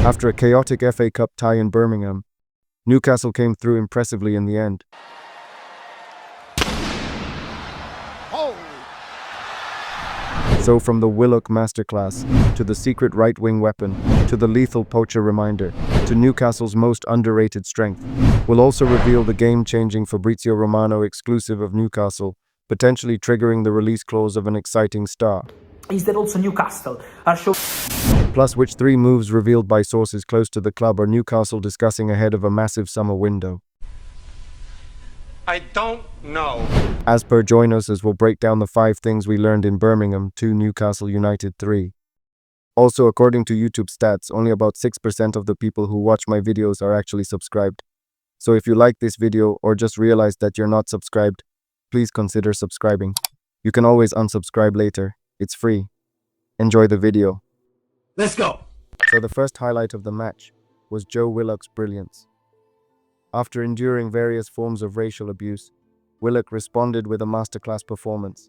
After a chaotic FA Cup tie in Birmingham, Newcastle came through impressively in the end. So from the Willock masterclass, to the secret right-wing weapon, to the lethal poacher reminder, to Newcastle's most underrated strength, we'll also reveal the game-changing Fabrizio Romano exclusive of Newcastle, potentially triggering the release clause of an exciting star. Is there also Newcastle? Plus which 3 moves revealed by sources close to the club are Newcastle discussing ahead of a massive summer window? I don't know. As per, join us as we'll break down the 5 things we learned in Birmingham 2, Newcastle United 3. Also, according to YouTube stats, only about 6% of the people who watch my videos are actually subscribed. So if you like this video or just realized that you're not subscribed, please consider subscribing. You can always unsubscribe later. It's free. Enjoy the video. Let's go. So the first highlight of the match was Joe Willock's brilliance. After enduring various forms of racial abuse, Willock responded with a masterclass performance.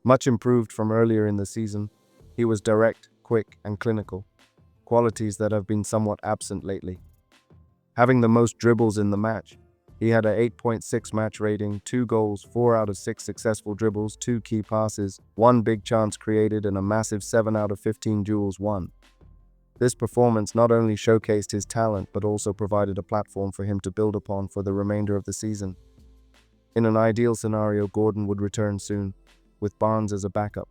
Much improved from earlier in the season, he was direct, quick, and clinical, qualities that have been somewhat absent lately. Having the most dribbles in the match, he had a 8.6 match rating, 2 goals, 4 out of 6 successful dribbles, 2 key passes, 1 big chance created, and a massive 7 out of 15 duels won. This performance not only showcased his talent but also provided a platform for him to build upon for the remainder of the season. In an ideal scenario, Gordon would return soon, with Barnes as a backup.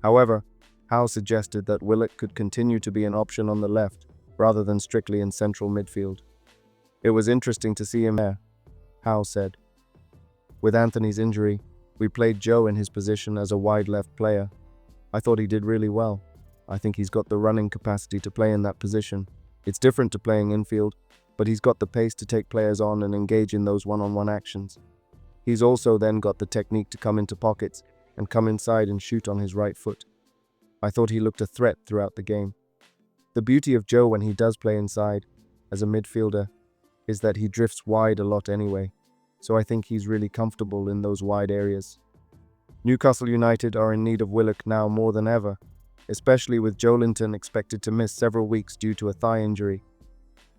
However, Howe suggested that Willock could continue to be an option on the left rather than strictly in central midfield. It was interesting to see him there, Howe said. With Anthony's injury, we played Joe in his position as a wide left player. I thought he did really well. I think he's got the running capacity to play in that position. It's different to playing infield, but he's got the pace to take players on and engage in those one-on-one actions. He's also then got the technique to come into pockets and come inside and shoot on his right foot. I thought he looked a threat throughout the game. The beauty of Joe when he does play inside, as a midfielder, is that he drifts wide a lot anyway, so I think he's really comfortable in those wide areas. Newcastle United are in need of Willock now more than ever, especially with Joelinton expected to miss several weeks due to a thigh injury.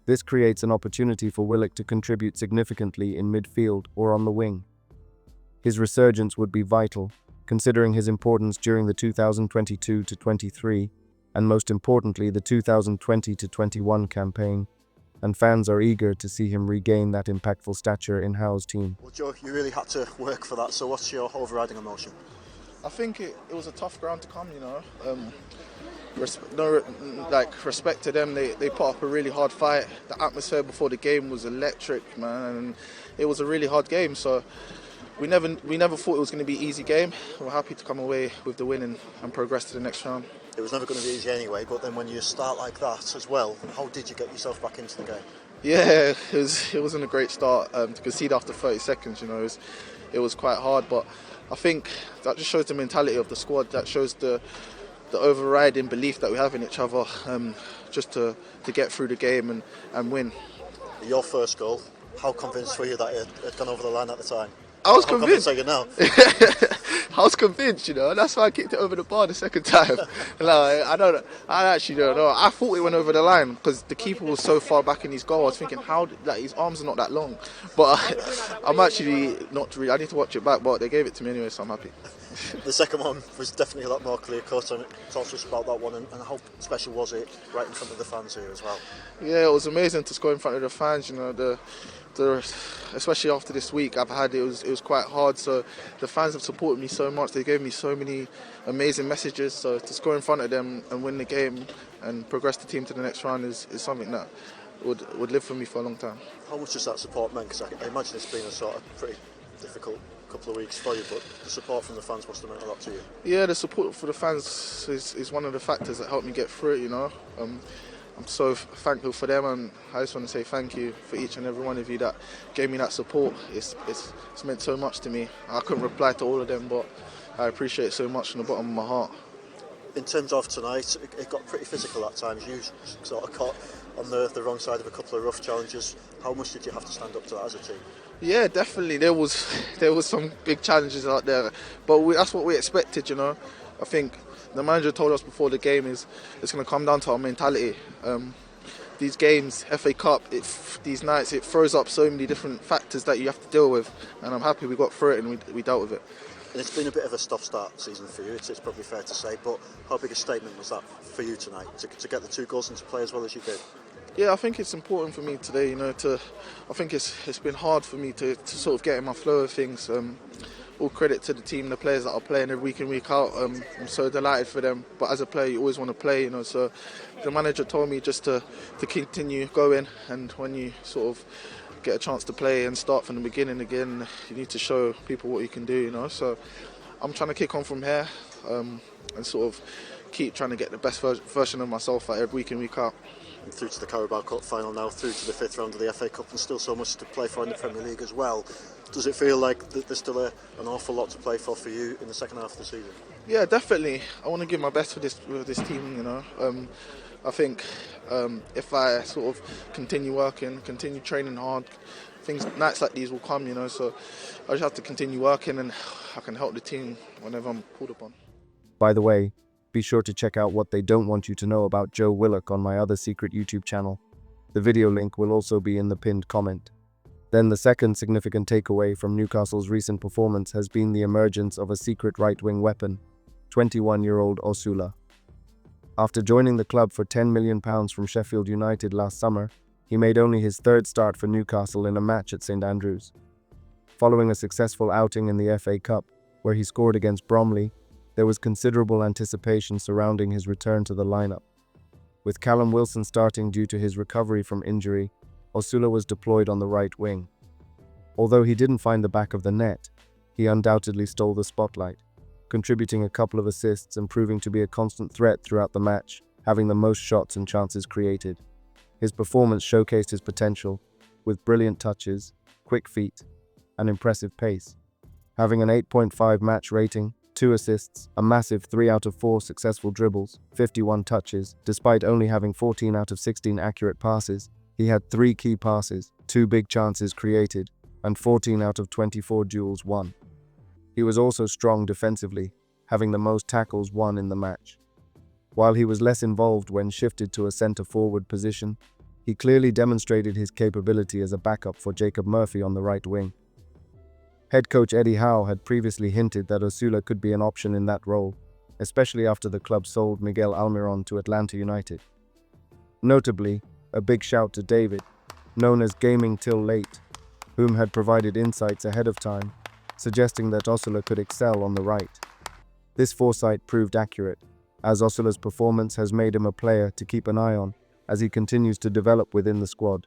This creates an opportunity for Willock to contribute significantly in midfield or on the wing. His resurgence would be vital, considering his importance during the 2022-23 and most importantly the 2020-21 campaign, and fans are eager to see him regain that impactful stature in Howe's team. Well, Joe, you really had to work for that, so what's your overriding emotion? I think it was a tough ground to come, you know. Respect to them, they put up a really hard fight. The atmosphere before the game was electric, man, and it was a really hard game. So we never thought it was going to be an easy game. We're happy to come away with the win and progress to the next round. It was never going to be easy anyway, but then when you start like that as well, how did you get yourself back into the game? Yeah, it wasn't a great start. To concede after 30 seconds, you know, it was quite hard, but I think that just shows the mentality of the squad. That shows the overriding belief that we have in each other, just to get through the game and win. Your first goal, how convinced were you that it had gone over the line at the time? I was how convinced. How convinced are you now? I was convinced, you know. That's why I kicked it over the bar the second time. I actually don't know. I thought it went over the line because the keeper was so far back in his goal. I was thinking, his arms are not that long. But I'm actually not really. I need to watch it back, but they gave it to me anyway, so I'm happy. The second one was definitely a lot more clear cut, and talk to us about that one and how special was it right in front of the fans here as well? Yeah, it was amazing to score in front of the fans. You know, especially after this week I've had, it was quite hard. So the fans have supported me so much. They gave me so many amazing messages. So to score in front of them and win the game and progress the team to the next round is something that would live for me for a long time. How much does that support mean? Because I imagine it's been a sort of pretty difficult couple of weeks for you, but the support from the fans must have meant a lot to you. Yeah, the support for the fans is one of the factors that helped me get through it, you know. I'm so thankful for them, and I just want to say thank you for each and every one of you that gave me that support. It's meant so much to me. I couldn't reply to all of them, but I appreciate it so much from the bottom of my heart. In terms of tonight, it got pretty physical at times. You sort of caught on the wrong side of a couple of rough challenges. How much did you have to stand up to that as a team? Yeah, definitely. There was some big challenges out there, but that's what we expected, you know. I think the manager told us before the game it's going to come down to our mentality. these games, FA Cup, these nights, it throws up so many different factors that you have to deal with, and I'm happy we got through it and we dealt with it. And it's been a bit of a stop-start season for you, it's probably fair to say, but how big a statement was that for you tonight, to get the 2 goals and to play as well as you did? Yeah, I think it's important for me today, I think it's been hard for me to sort of get in my flow of things. All credit to the team, the players that are playing every week in, week out. I'm so delighted for them. But as a player, you always want to play, So the manager told me just to continue going, and when you sort of get a chance to play and start from the beginning again, you need to show people what you can do, So I'm trying to kick on from here and sort of keep trying to get the best version of myself out every week in, week out. And through to the Carabao Cup final now, through to the 5th round of the FA Cup, and still so much to play for in the Premier League as well. Does it feel like there's still an awful lot to play for you in the second half of the season? Yeah, definitely. I want to give my best with this team, I think if I sort of continue working, continue training hard, nights like these will come, So I just have to continue working, and I can help the team whenever I'm called upon. By the way, be sure to check out what they don't want you to know about Joe Willock on my other secret YouTube channel. The video link will also be in the pinned comment. Then the second significant takeaway from Newcastle's recent performance has been the emergence of a secret right-wing weapon, 21-year-old Osula. After joining the club for £10 million from Sheffield United last summer, he made only his 3rd start for Newcastle in a match at St Andrews. Following a successful outing in the FA Cup, where he scored against Bromley, there was considerable anticipation surrounding his return to the lineup. With Callum Wilson starting due to his recovery from injury, Osula was deployed on the right wing. Although he didn't find the back of the net, he undoubtedly stole the spotlight, contributing a couple of assists and proving to be a constant threat throughout the match, having the most shots and chances created. His performance showcased his potential, with brilliant touches, quick feet, and impressive pace. Having an 8.5 match rating, 2 assists, a massive 3 out of 4 successful dribbles, 51 touches, despite only having 14 out of 16 accurate passes, he had 3 key passes, 2 big chances created, and 14 out of 24 duels won. He was also strong defensively, having the most tackles won in the match. While he was less involved when shifted to a centre-forward position, he clearly demonstrated his capability as a backup for Jacob Murphy on the right wing. Head coach Eddie Howe had previously hinted that Osula could be an option in that role, especially after the club sold Miguel Almiron to Atlanta United. Notably, a big shout to David, known as Gaming Till Late, whom had provided insights ahead of time, suggesting that Osula could excel on the right. This foresight proved accurate, as Osula's performance has made him a player to keep an eye on as he continues to develop within the squad.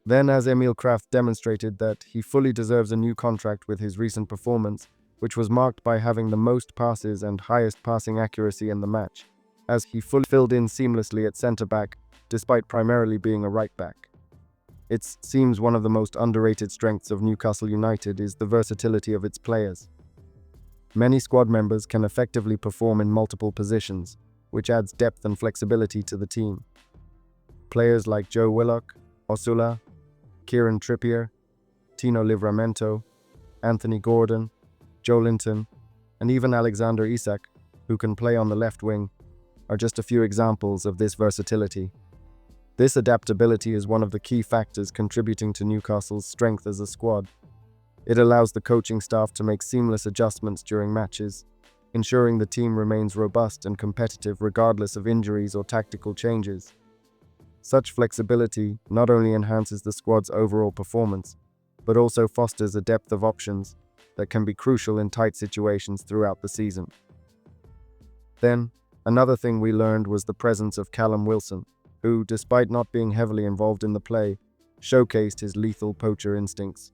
Then, as Emil Kraft demonstrated that he fully deserves a new contract with his recent performance, which was marked by having the most passes and highest passing accuracy in the match, as he fully filled in seamlessly at centre-back, despite primarily being a right-back. It seems one of the most underrated strengths of Newcastle United is the versatility of its players. Many squad members can effectively perform in multiple positions, which adds depth and flexibility to the team. Players like Joe Willock, Osula, Kieran Trippier, Tino Livramento, Anthony Gordon, Joe Linton, and even Alexander Isak, who can play on the left wing, are just a few examples of this versatility. This adaptability is one of the key factors contributing to Newcastle's strength as a squad. It allows the coaching staff to make seamless adjustments during matches, ensuring the team remains robust and competitive regardless of injuries or tactical changes. Such flexibility not only enhances the squad's overall performance, but also fosters a depth of options that can be crucial in tight situations throughout the season. Then, another thing we learned was the presence of Callum Wilson, who, despite not being heavily involved in the play, showcased his lethal poacher instincts.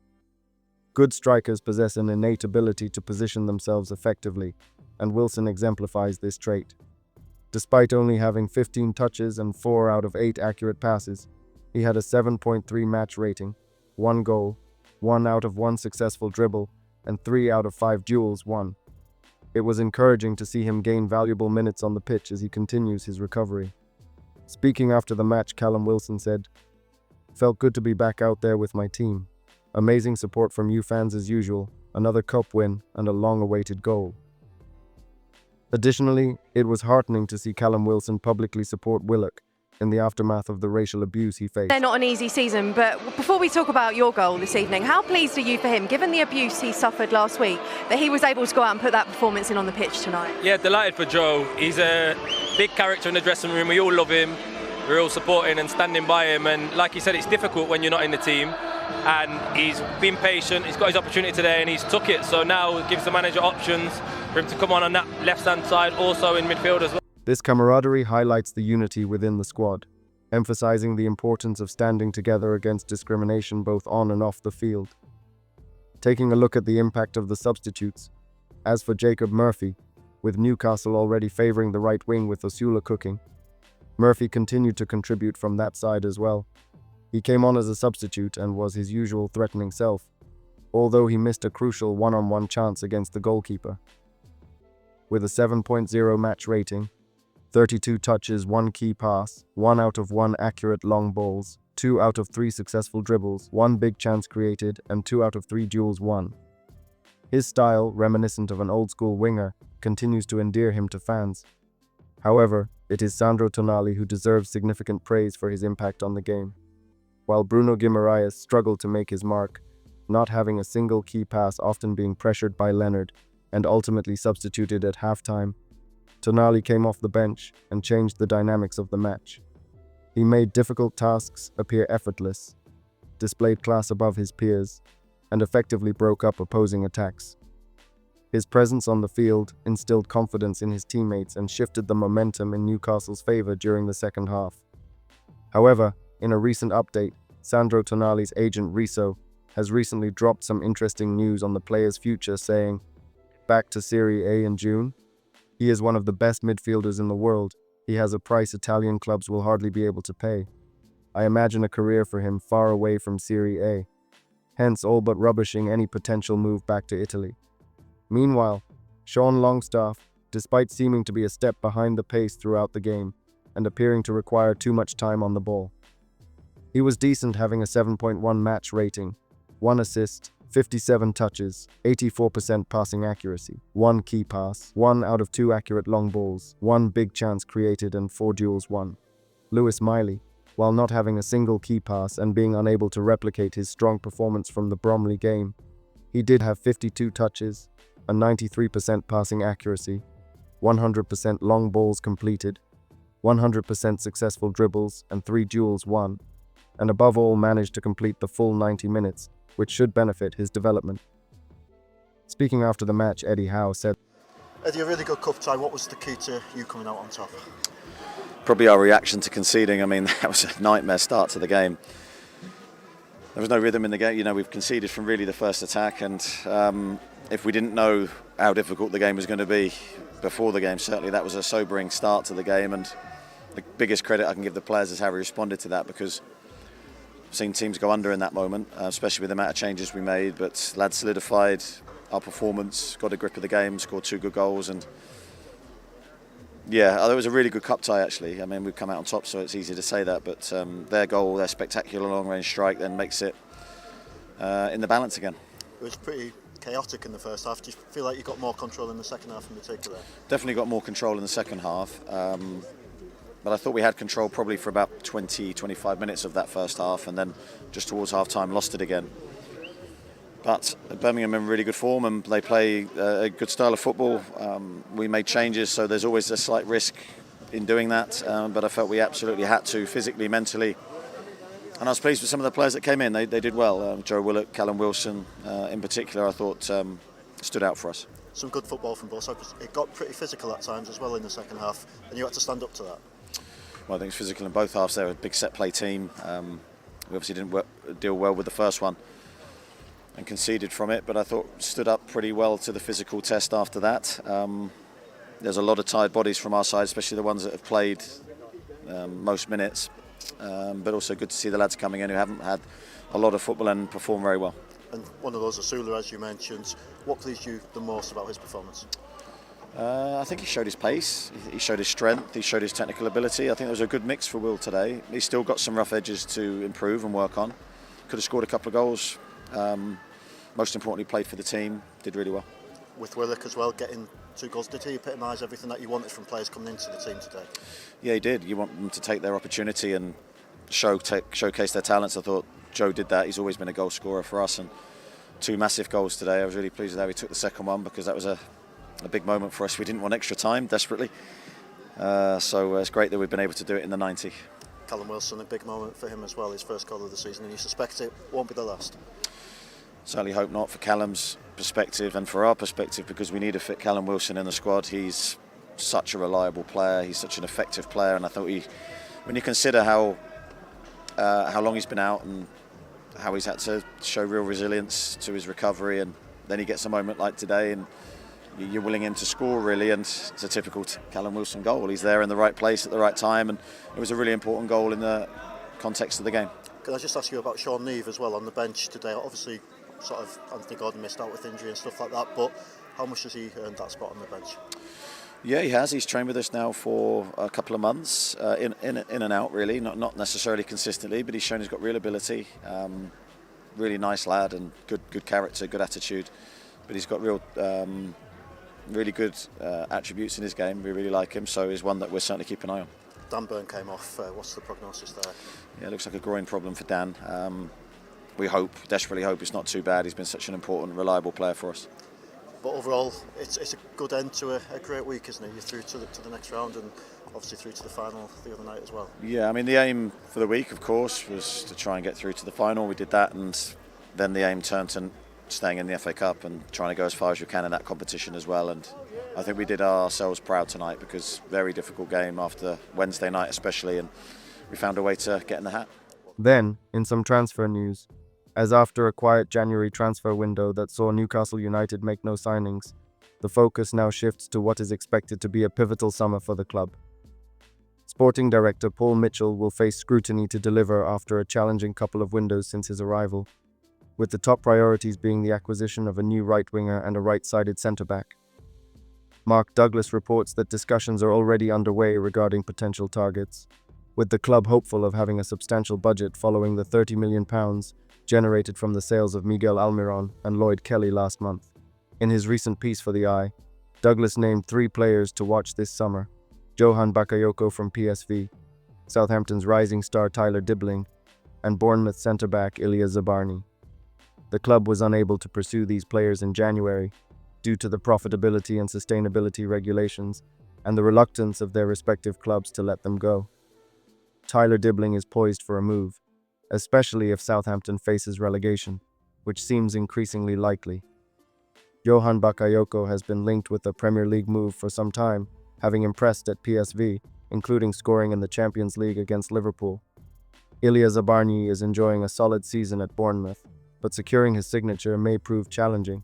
Good strikers possess an innate ability to position themselves effectively, and Wilson exemplifies this trait. Despite only having 15 touches and 4 out of 8 accurate passes, he had a 7.3 match rating, 1 goal, 1 out of 1 successful dribble, and 3 out of 5 duels won. It was encouraging to see him gain valuable minutes on the pitch as he continues his recovery. Speaking after the match, Callum Wilson said, "Felt good to be back out there with my team. Amazing support from you fans as usual, another cup win, and a long-awaited goal." Additionally, it was heartening to see Callum Wilson publicly support Willock, in the aftermath of the racial abuse he faced. They're not an easy season, but before we talk about your goal this evening, how pleased are you for him, given the abuse he suffered last week, that he was able to go out and put that performance in on the pitch tonight? Yeah, delighted for Joe. He's a big character in the dressing room. We all love him. We're all supporting and standing by him. And like he said, it's difficult when you're not in the team. And he's been patient. He's got his opportunity today and he's took it. So now it gives the manager options for him to come on that left-hand side, also in midfield as well. This camaraderie highlights the unity within the squad, emphasizing the importance of standing together against discrimination both on and off the field. Taking a look at the impact of the substitutes. As for Jacob Murphy, with Newcastle already favouring the right wing with Osula cooking, Murphy continued to contribute from that side as well. He came on as a substitute and was his usual threatening self, although he missed a crucial one-on-one chance against the goalkeeper. With a 7.0 match rating, 32 touches, 1 key pass, 1 out of 1 accurate long balls, 2 out of 3 successful dribbles, 1 big chance created, and 2 out of 3 duels won. His style, reminiscent of an old-school winger, continues to endear him to fans. However, it is Sandro Tonali who deserves significant praise for his impact on the game. While Bruno Guimaraes struggled to make his mark, not having a single key pass, often being pressured by Leonard, and ultimately substituted at halftime, Tonali came off the bench and changed the dynamics of the match. He made difficult tasks appear effortless, displayed class above his peers, and effectively broke up opposing attacks. His presence on the field instilled confidence in his teammates and shifted the momentum in Newcastle's favour during the second half. However, in a recent update, Sandro Tonali's agent Riso has recently dropped some interesting news on the player's future, saying, "Back to Serie A in June? He is one of the best midfielders in the world. He has a price Italian clubs will hardly be able to pay. I imagine a career for him far away from Serie A, hence all but rubbishing any potential move back to Italy." Meanwhile, Sean Longstaff, despite seeming to be a step behind the pace throughout the game and appearing to require too much time on the ball. He was decent, having a 7.1 match rating, 1 assist, 57 touches, 84% passing accuracy, 1 key pass, 1 out of 2 accurate long balls, 1 big chance created and 4 duels won. Lewis Miley, while not having a single key pass and being unable to replicate his strong performance from the Bromley game, he did have 52 touches, a 93% passing accuracy, 100% long balls completed, 100% successful dribbles and 3 duels won, and above all managed to complete the full 90 minutes, which should benefit his development. Speaking after the match, Eddie Howe said, Eddie, a really good cup tie. What was the key to you coming out on top? Probably our reaction to conceding. I mean, that was a nightmare start to the game. There was no rhythm in the game. You know, we've conceded from really the first attack, and if we didn't know how difficult the game was going to be before the game, certainly that was a sobering start to the game, and the biggest credit I can give the players is how we responded to that, because I've seen teams go under in that moment, especially with the amount of changes we made, but lads solidified our performance, got a grip of the game, scored 2 good goals, and yeah, it was a really good cup tie actually. I mean, we've come out on top, so it's easy to say that, but their goal, their spectacular long-range strike then makes it in the balance again. It was pretty chaotic in the first half. Do you feel like you got more control in the second half in particular? Definitely got more control in the second half. But I thought we had control probably for about 20-25 minutes of that first half, and then just towards half-time lost it again. But Birmingham in really good form, and they play a good style of football. We made changes, so there's always a slight risk in doing that, but I felt we absolutely had to, physically, mentally. And I was pleased with some of the players that came in. They did well. Joe Willock, Callum Wilson in particular, I thought stood out for us. Some good football from both sides. It got pretty physical at times as well in the second half, and you had to stand up to that. Well, I think it's physical in both halves. They're a big set play team. We obviously didn't deal well with the first one and conceded from it, but I thought stood up pretty well to the physical test after that. There's a lot of tired bodies from our side, especially the ones that have played most minutes, but also good to see the lads coming in who haven't had a lot of football and perform very well. And one of those, Osula, as you mentioned, what pleased you the most about his performance? I think he showed his pace, he showed his strength, he showed his technical ability. I think there was a good mix for Will today. He's still got some rough edges to improve and work on. Could have scored a couple of goals. Most importantly, played for the team, did really well. with Willock as well, getting 2 goals. Did he epitomise everything that you wanted from players coming into the team today? Yeah, he did. You want them to take their opportunity and showcase their talents. I thought Joe did that. He's always been a goal scorer for us, and 2 massive goals today. I was really pleased with how he took the second one, because that was a big moment for us. We didn't want extra time desperately, so it's great that we've been able to do it in the 90. Callum Wilson, a big moment for him as well, his first goal of the season, and you suspect it won't be the last? Certainly hope not, for Callum's perspective and for our perspective, because we need a fit Callum Wilson in the squad. He's such a reliable player, he's such an effective player, and I thought when you consider how long he's been out and how he's had to show real resilience to his recovery, and then he gets a moment like today and you're willing him to score, really, and it's a typical Callum Wilson goal. He's there in the right place at the right time, and it was a really important goal in the context of the game. Can I just ask you about Sean Neve as well on the bench today? Obviously, sort of Anthony Gordon missed out with injury and stuff like that, but how much has he earned that spot on the bench? Yeah, he has. He's trained with us now for a couple of months, in and out, really, not necessarily consistently, but he's shown he's got real ability. Really nice lad and good character, good attitude, but he's got really good attributes in his game. We really like him, so he's one that we're certainly keeping an eye on. Dan Burn came off. What's the prognosis there? Yeah, it looks like a groin problem for Dan. We desperately hope it's not too bad. He's been such an important, reliable player for us. But overall, it's a good end to a great week, isn't it? You're through to the next round, and obviously through to the final the other night as well. Yeah, I mean, the aim for the week, of course, was to try and get through to the final. We did that, and then the aim turned to staying in the FA Cup and trying to go as far as you can in that competition as well. And I think we did ourselves proud tonight, because very difficult game after Wednesday night especially, and we found a way to get in the hat. Then, in some transfer news, as after a quiet January transfer window that saw Newcastle United make no signings, the focus now shifts to what is expected to be a pivotal summer for the club. Sporting director Paul Mitchell will face scrutiny to deliver after a challenging couple of windows since his arrival, with the top priorities being the acquisition of a new right winger and a right-sided centre-back. Mark Douglas reports that discussions are already underway regarding potential targets, with the club hopeful of having a substantial budget following the £30 million generated from the sales of Miguel Almiron and Lloyd Kelly last month. In his recent piece for The Eye, Douglas named 3 players to watch this summer: Johan Bakayoko from PSV, Southampton's rising star Tyler Dibling, and Bournemouth centre-back Ilya Zabarny. The club was unable to pursue these players in January due to the profitability and sustainability regulations and the reluctance of their respective clubs to let them go. Tyler Dibling is poised for a move, especially if Southampton faces relegation, which seems increasingly likely. Johan Bakayoko has been linked with a Premier League move for some time, having impressed at PSV, including scoring in the Champions League against Liverpool. Ilya Zabarny is enjoying a solid season at Bournemouth, but securing his signature may prove challenging,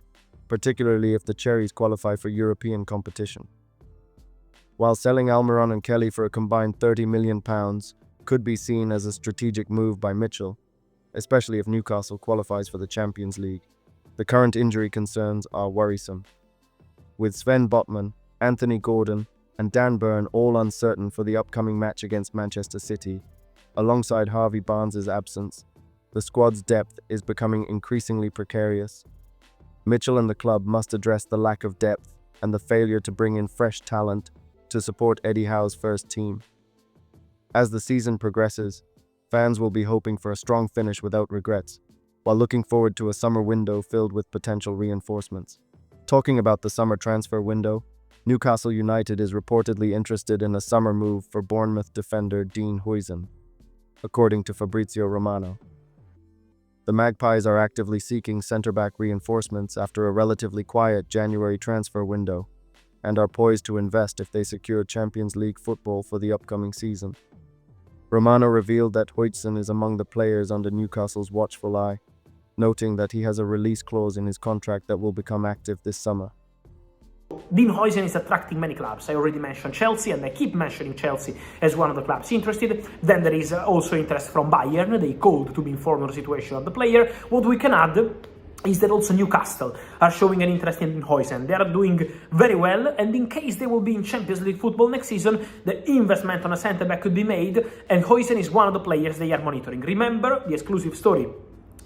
particularly if the Cherries qualify for European competition. While selling Almiron and Kelly for a combined £30 million could be seen as a strategic move by Mitchell, especially if Newcastle qualifies for the Champions League, the current injury concerns are worrisome. With Sven Botman, Anthony Gordon, and Dan Burn all uncertain for the upcoming match against Manchester City, alongside Harvey Barnes' absence, the squad's depth is becoming increasingly precarious. Mitchell and the club must address the lack of depth and the failure to bring in fresh talent to support Eddie Howe's first team. As the season progresses, fans will be hoping for a strong finish without regrets, while looking forward to a summer window filled with potential reinforcements. Talking about the summer transfer window, Newcastle United is reportedly interested in a summer move for Bournemouth defender Dean Huijsen, according to Fabrizio Romano. The Magpies are actively seeking centre-back reinforcements after a relatively quiet January transfer window, and are poised to invest if they secure Champions League football for the upcoming season. Romano revealed that Huijsen is among the players under Newcastle's watchful eye, noting that he has a release clause in his contract that will become active this summer. Dean Huijsen is attracting many clubs. I already mentioned Chelsea, and I keep mentioning Chelsea as one of the clubs interested. Then there is also interest from Bayern. They called to be informed of the situation of the player. What we can add is that also Newcastle are showing an interest in Huijsen. They are doing very well, and in case they will be in Champions League football next season, the investment on a centre-back could be made, and Huijsen is one of the players they are monitoring. Remember the exclusive story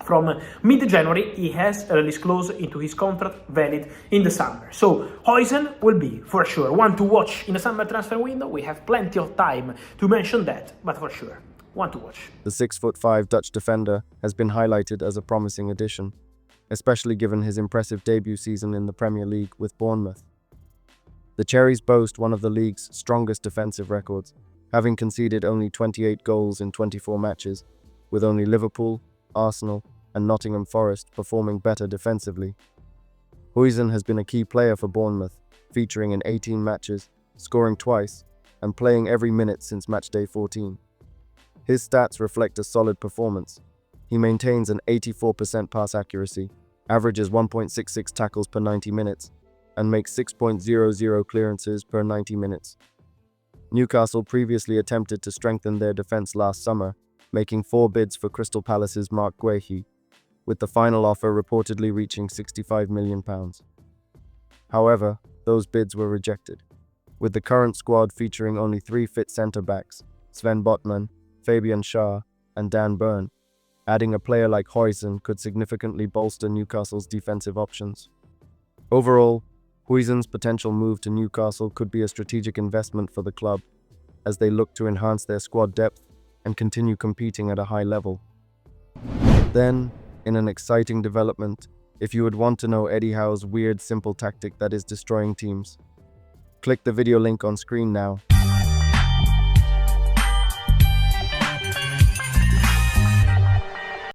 From mid-January, he has a release clause into his contract valid in the summer. So Huijsen will be, for sure, one to watch in the summer transfer window. We have plenty of time to mention that, but for sure, one to watch. The 6'5" Dutch defender has been highlighted as a promising addition, especially given his impressive debut season in the Premier League with Bournemouth. The Cherries boast one of the league's strongest defensive records, having conceded only 28 goals in 24 matches, with only Liverpool, Arsenal, and Nottingham Forest performing better defensively. Huijsen has been a key player for Bournemouth, featuring in 18 matches, scoring twice, and playing every minute since matchday 14. His stats reflect a solid performance. He maintains an 84% pass accuracy, averages 1.66 tackles per 90 minutes, and makes 6.00 clearances per 90 minutes. Newcastle previously attempted to strengthen their defense last summer, making 4 bids for Crystal Palace's Mark Guehi, with the final offer reportedly reaching £65 million. However, those bids were rejected, with the current squad featuring only 3 fit centre-backs, Sven Botman, Fabian Schär, and Dan Burn. Adding a player like Huijsen could significantly bolster Newcastle's defensive options. Overall, Huijsen's potential move to Newcastle could be a strategic investment for the club, as they look to enhance their squad depth and continue competing at a high level. Then, in an exciting development, if you would want to know Eddie Howe's weird simple tactic that is destroying teams, click the video link on screen now.